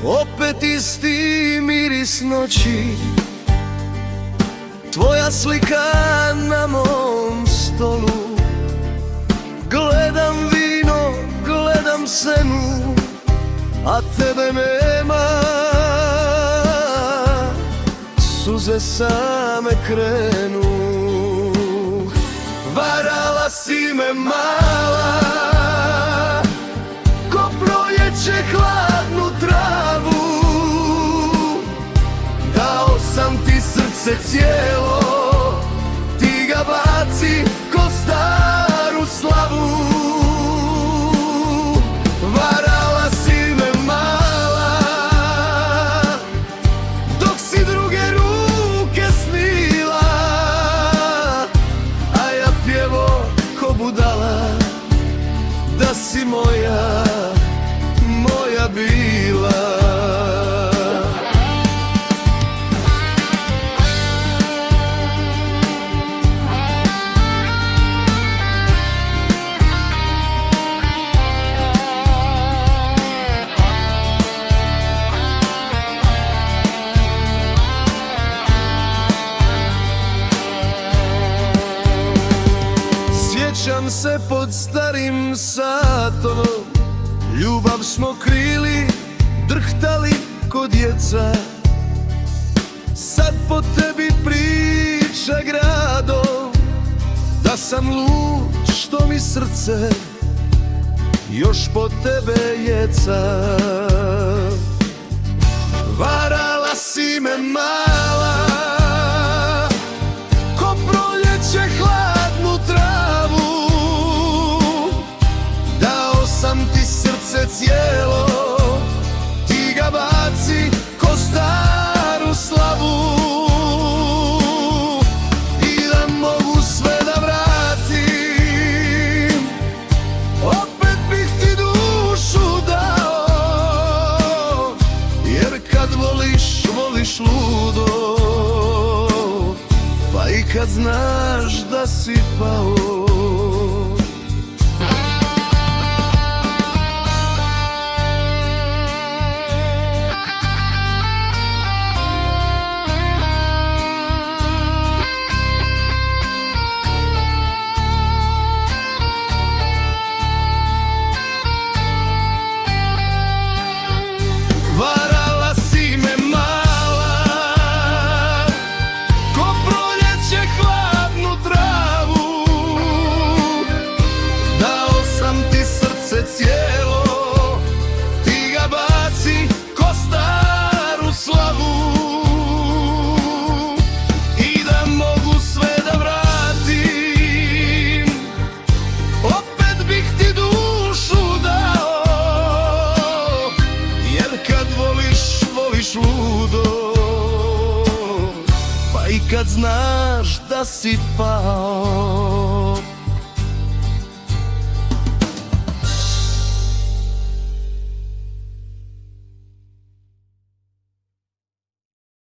Opet isti miris noći, tvoja slika na mom stolu. Gledam vino, gledam scenu, a tebe nema. Suze same krenu. Varala si me mala, ko proljeće hladnu travu. Dao sam ti srce cijelo, ti ga baci ko staru slavu. Varala si me mala, dok si druge ruke snila, a ja pjevo ko budala da si moja, moja bila. Sjećam se pod starim satom, ljubav smo krili, drhtali ko djeca. Sad po tebi priča grado, da sam lud što mi srce još po tebe jeca. Varala si me mala, ko proljeće hladnu travu. Dao sam ti srce cijelo, ti ga baci ko staru slavu. I da mogu sve da vratim, opet bih ti dušu dao. Jer kad voliš, voliš ludo, pa i kad znaš da si pao. Varala si me mala, ko proljeće hladnu travu. Dao sam ti srce cijelo, ti ga baci ko staru slavu. I da mogu sve da vratim, opet bih ti dušu dao. Jer kad voliš, voliš ludo, pa i kad znaš da si pao.